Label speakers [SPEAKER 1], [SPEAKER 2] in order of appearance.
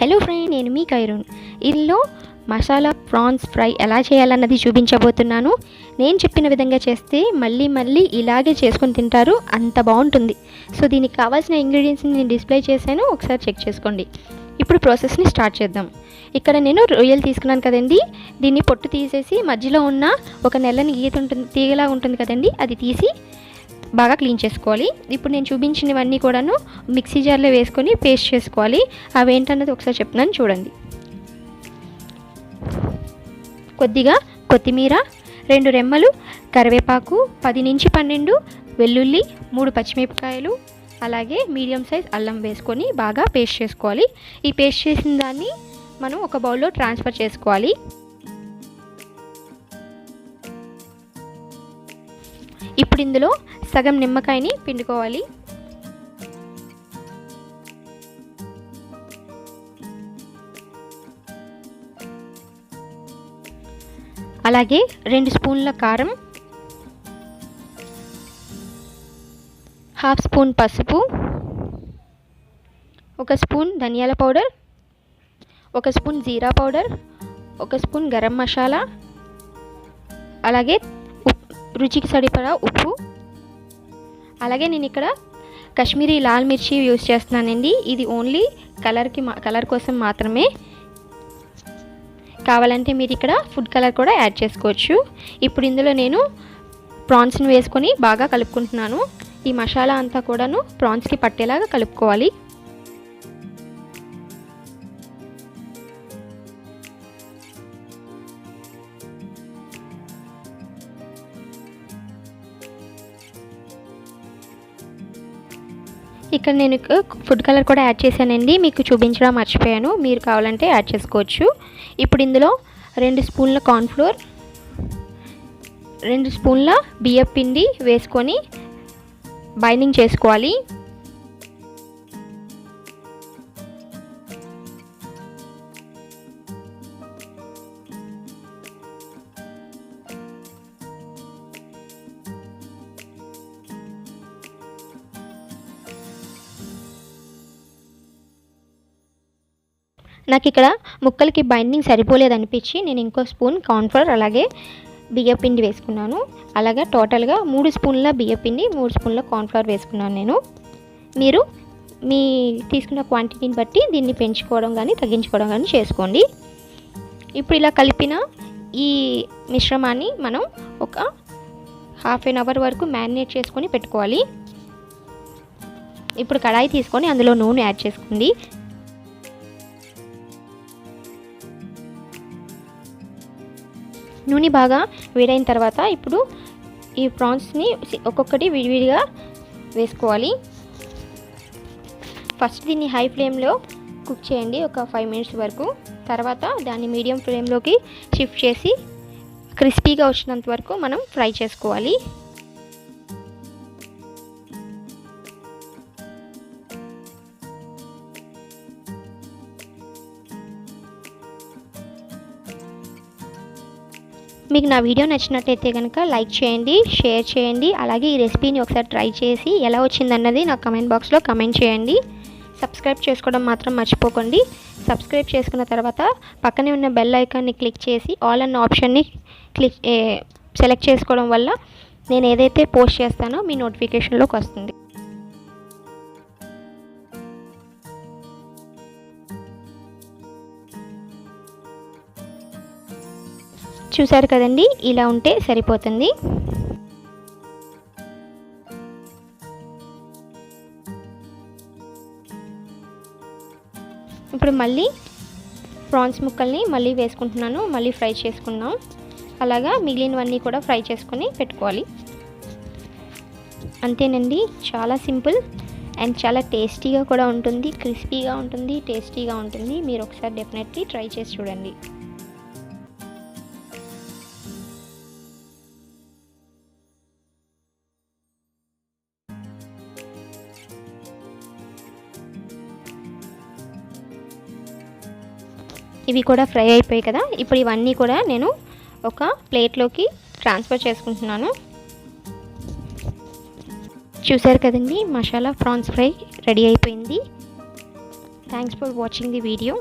[SPEAKER 1] Hello friend, నేను మీ కైరూన్. ఇందులో masala prawns fry ఎలా చేయాలన్నది చూపించబోతున్నాను. నేను చెప్పిన విధంగా చేస్తే మళ్ళీ ఇలాగే చేసుకొని తింటారు, అంత బాగుంటుంది. సో దీనికి కావాల్సిన ఇంగ్రీడియంట్స్ని నేను డిస్ప్లే చేశాను, ఒకసారి చెక్ చేసుకోండి. ఇప్పుడు ప్రాసెస్ని స్టార్ట్ చేద్దాం. ఇక్కడ నేను రొయ్యలు తీసుకున్నాను కదండి, దీన్ని పొట్టు తీసేసి మధ్యలో ఉన్న ఒక నెలని గీత ఉంటుంది, తీగలా ఉంటుంది కదండి, అది తీసి బాగా క్లీన్ చేసుకోవాలి. ఇప్పుడు నేను చూపించినవన్నీ కూడాను మిక్సీ జార్లో వేసుకొని పేస్ట్ చేసుకోవాలి. అవి ఏంటన్నది ఒకసారి చెప్తున్నాను చూడండి. కొద్దిగా కొత్తిమీర, 2 రెమ్మలు కరివేపాకు, 10 నుంచి 12 వెల్లుల్లి, 3 పచ్చిమిరపకాయలు, అలాగే మీడియం సైజ్ అల్లం వేసుకొని బాగా పేస్ట్ చేసుకోవాలి. ఈ పేస్ట్ చేసిన దాన్ని మనం ఒక బౌల్లో ట్రాన్స్ఫర్ చేసుకోవాలి. ఇప్పుడు ఇందులో సగం నిమ్మకాయని పిండుకోవాలి. అలాగే 2 స్పూన్ల కారం, 1/2 స్పూన్ పసుపు, 1 స్పూన్ ధనియాల పౌడర్, 1 స్పూన్ జీరా పౌడర్, 1 స్పూన్ గరం మసాలా, అలాగే రుచికి సరిపడా ఉప్పు. అలాగే నేను ఇక్కడ కాశ్మీరీ లాల్ మిర్చి యూస్ చేస్తున్నానండి. ఇది ఓన్లీ కలర్ కోసం మాత్రమే. కావాలంటే మీరు ఇక్కడ ఫుడ్ కలర్ కూడా యాడ్ చేసుకోవచ్చు. ఇప్పుడు ఇందులో నేను ప్రాన్స్ని వేసుకొని బాగా కలుపుకుంటున్నాను. ఈ మసాలా అంతా కూడాను ప్రాన్స్కి పట్టేలాగా కలుపుకోవాలి. ఇక్కడ నేను ఫుడ్ కలర్ కూడా యాడ్ చేశానండి, మీకు చూపించడం మర్చిపోయాను, మీరు కావాలంటే యాడ్ చేసుకోవచ్చు. ఇప్పుడు ఇందులో 2 స్పూన్ల కార్న్ఫ్లోర్, 2 స్పూన్ల బియ్యం పిండి వేసుకొని బైండింగ్ చేసుకోవాలి. నాకు ఇక్కడ ముక్కలకి బైండింగ్ సరిపోలేదనిపించి నేను ఇంకో స్పూన్ కార్న్ఫ్లోర్ అలాగే బియ్యం పిండి వేసుకున్నాను. అలాగే టోటల్గా 3 స్పూన్ల బియ్యం పిండి, 3 స్పూన్ల కార్న్ఫ్లోర్ వేసుకున్నాను నేను. మీరు మీ తీసుకున్న క్వాంటిటీని బట్టి దీన్ని పెంచుకోవడం కానీ తగ్గించుకోవడం కానీ చేసుకోండి. ఇప్పుడు ఇలా కలిపిన ఈ మిశ్రమాన్ని మనం ఒక 1/2 అవర్ వరకు మ్యారినేట్ చేసుకొని పెట్టుకోవాలి. ఇప్పుడు కడాయి తీసుకొని అందులో నూనె యాడ్ చేసుకోండి. నూనె బాగా వేడైన తర్వాత ఇప్పుడు ఈ ప్రాన్స్ని ఒక్కొక్కటి విడివిడిగా వేసుకోవాలి. ఫస్ట్ దీన్ని హై ఫ్లేమ్లో కుక్ చేయండి ఒక 5 మినిట్స్ వరకు. తర్వాత దాన్ని మీడియం ఫ్లేమ్లోకి షిఫ్ట్ చేసి క్రిస్పీగా వచ్చినంత వరకు మనం ఫ్రై చేసుకోవాలి. మీకు నా వీడియో నచ్చినట్టయితే కనుక లైక్ చేయండి, షేర్ చేయండి. అలాగే ఈ రెసిపీని ఒకసారి ట్రై చేసి ఎలా వచ్చిందన్నది నా కమెంట్ బాక్స్లో కమెంట్ చేయండి. సబ్స్క్రైబ్ చేసుకోవడం మాత్రం మర్చిపోకండి. సబ్స్క్రైబ్ చేసుకున్న తర్వాత పక్కనే ఉన్న బెల్ ఐకాన్ని క్లిక్ చేసి ఆల్ అన్న ఆప్షన్ని సెలెక్ట్ చేసుకోవడం వల్ల నేను ఏదైతే పోస్ట్ చేస్తానో మీ నోటిఫికేషన్లోకి వస్తుంది. చూసారు కదండి, ఇలా ఉంటే సరిపోతుంది. ఇప్పుడు మళ్ళీ ప్రాన్స్ ముక్కల్ని మళ్ళీ వేసుకుంటున్నాను, మళ్ళీ ఫ్రై చేసుకుందాం. అలాగా మిగిలినవన్నీ కూడా ఫ్రై చేసుకొని పెట్టుకోవాలి. అంతేనండి, చాలా సింపుల్ అండ్ చాలా టేస్టీగా కూడా ఉంటుంది, క్రిస్పీగా ఉంటుంది, టేస్టీగా ఉంటుంది. మీరు ఒకసారి డెఫినెట్లీ ట్రై చేసి చూడండి. ఇవి కూడా ఫ్రై అయిపోయాయి కదా. ఇప్పుడు ఇవన్నీ కూడా నేను ఒక ప్లేట్లోకి ట్రాన్స్ఫర్ చేసుకుంటున్నాను. చూసారు కదండి, మసాలా ప్రాన్స్ ఫ్రై రెడీ అయిపోయింది. Thanks for watching the video.